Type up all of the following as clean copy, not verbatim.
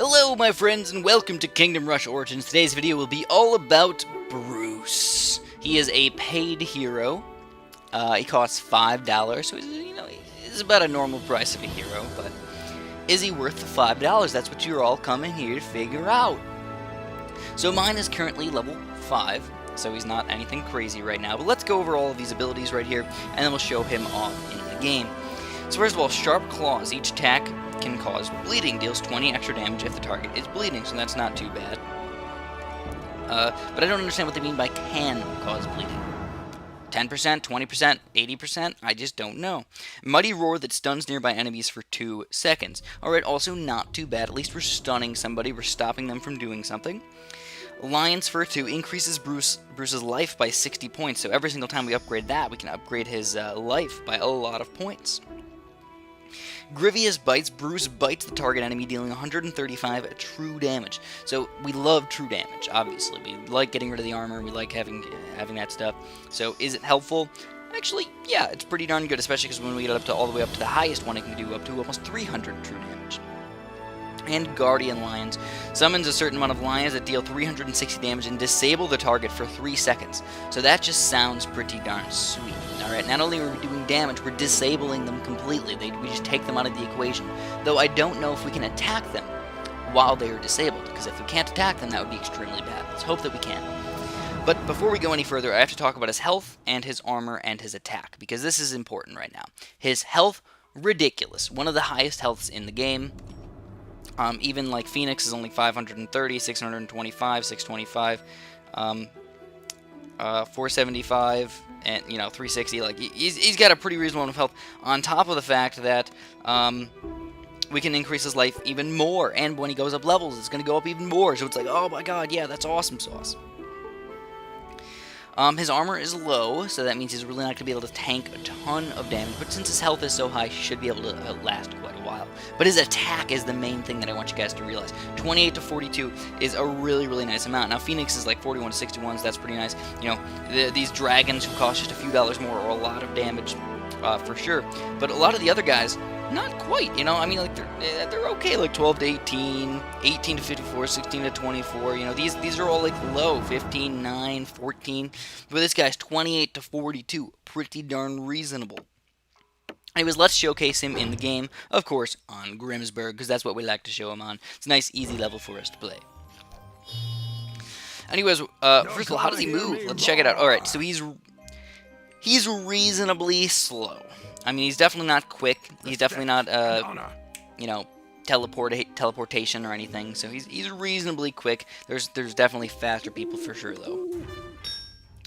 Hello my friends and welcome to Kingdom Rush Origins. Today's video will be all about Bruce. He is a paid hero. He costs $5, so he's about a normal price of a hero, but is he worth the $5? That's what you're all coming here to figure out. So mine is currently level 5, so he's not anything crazy right now, but let's go over all of these abilities right here, and then we'll show him off in the game. So first of all, Sharp Claws. Each attack can cause bleeding, deals 20 extra damage if the target is bleeding, so that's not too bad. But I don't understand what they mean by can cause bleeding. 10%, 20%, 80%? I just don't know. Mighty Roar that stuns nearby enemies for 2 seconds. Alright, also not too bad. At least we're stunning somebody, we're stopping them from doing something. Lion's Fur 2 increases Bruce's life by 60 points, so every single time we upgrade that, we can upgrade his life by a lot of points. Grievous Bites. Bruce bites the target enemy, dealing 135 true damage. So we love true damage, obviously. We like getting rid of the armor, we like having that stuff. So is it helpful? Actually, yeah, it's pretty darn good, especially because when we get up to all the way up to the highest one, it can do up to almost 300 true damage. And Guardian Lions. Summons a certain amount of lions that deal 360 damage and disable the target for 3 seconds. So that just sounds pretty darn sweet. Alright, not only are we doing damage, we're disabling them completely. We just take them out of the equation. Though I don't know if we can attack them while they are disabled, because if we can't attack them, that would be extremely bad. Let's hope that we can. But before we go any further, I have to talk about his health and his armor and his attack, because this is important right now. His health, ridiculous. One of the highest healths in the game. Even like Phoenix is only 530, 625, 625, 475, and 360. Like he's got a pretty reasonable amount of health. On top of the fact that we can increase his life even more, and when he goes up levels, it's going to go up even more. So it's like, oh my god, yeah, that's awesome sauce. His armor is low, so that means he's really not going to be able to tank a ton of damage, but since his health is so high, he should be able to last quite a while. But his attack is the main thing that I want you guys to realize. 28 to 42 is a really, really nice amount. Now, Phoenix is like 41 to 61, so that's pretty nice. These dragons who cost just a few dollars more are a lot of damage, for sure. But a lot of the other guys, not quite, I mean, like, they're okay, like 12 to 18, 18 to 54, 16 to 24, these are all, like, low, 15, 9, 14, but this guy's 28 to 42, pretty darn reasonable. Anyways, let's showcase him in the game, of course, on Grimsburg, because that's what we like to show him on. It's a nice, easy level for us to play. Anyways, first of all, how does he move? Let's check it out. Alright, so he's reasonably slow. I mean, he's definitely not quick. He's definitely not, teleportation or anything. So he's reasonably quick. There's definitely faster people for sure, though.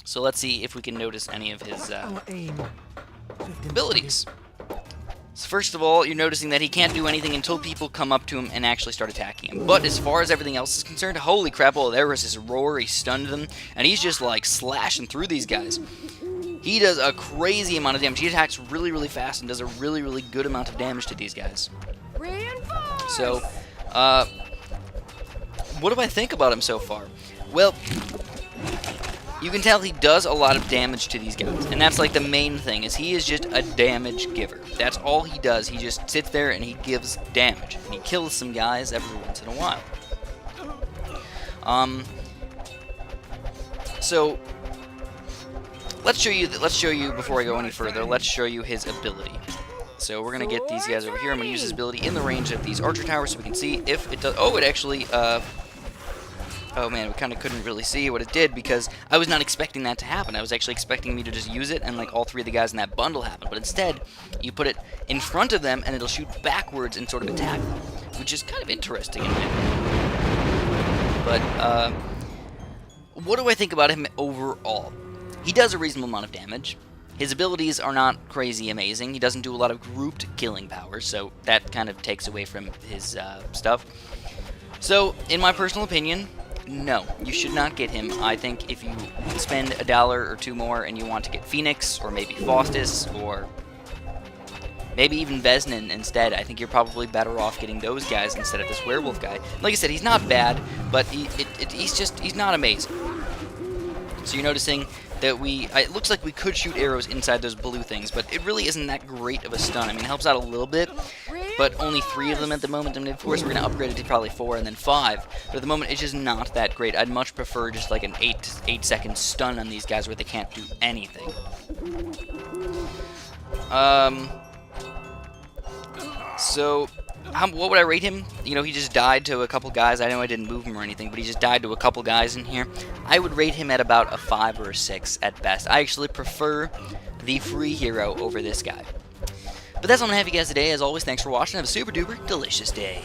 So let's see if we can notice any of his abilities. So first of all, you're noticing that he can't do anything until people come up to him and actually start attacking him. But as far as everything else is concerned, holy crap, oh, there was his roar, he stunned them, and he's just, like, slashing through these guys. He does a crazy amount of damage. He attacks really, really fast and does a really, really good amount of damage to these guys. So, what do I think about him so far? Well, you can tell he does a lot of damage to these guys, and that's like the main thing, is he is just a damage giver. That's all he does. He just sits there and he gives damage, and he kills some guys every once in a while. So let's show you before I go any further. Let's show you his ability. So we're gonna get these guys over here. I'm gonna use his ability in the range of these archer towers so we can see if it does. Oh, it actually. Oh man, we kind of couldn't really see what it did because I was not expecting that to happen. I was actually expecting me to just use it and like all 3 of the guys in that bundle happen. But instead, you put it in front of them and it'll shoot backwards and sort of attack them, which is kind of interesting in my opinion. But what do I think about him overall? He does a reasonable amount of damage. His abilities are not crazy amazing. He doesn't do a lot of grouped killing powers, so that kind of takes away from his stuff. So, in my personal opinion, no, you should not get him. I think if you spend $1 or 2 more and you want to get Phoenix, or maybe Faustus, or maybe even Vesnin instead, I think you're probably better off getting those guys instead of this werewolf guy. Like I said, he's not bad, but he's not amazing. So you're noticing that it looks like we could shoot arrows inside those blue things, but it really isn't that great of a stun. I mean, it helps out a little bit, but only 3 of them at the moment. I mean, of course, we're going to upgrade it to probably 4 and then 5, but at the moment, it's just not that great. I'd much prefer just like an 8-second stun on these guys where they can't do anything. So, what would I rate him? You know, he just died to a couple guys. I know I didn't move him or anything, but he just died to a couple guys in here. I would rate him at about a 5 or a 6 at best. I actually prefer the free hero over this guy. But that's all I'm going to have you guys today. As always, thanks for watching. Have a super duper delicious day.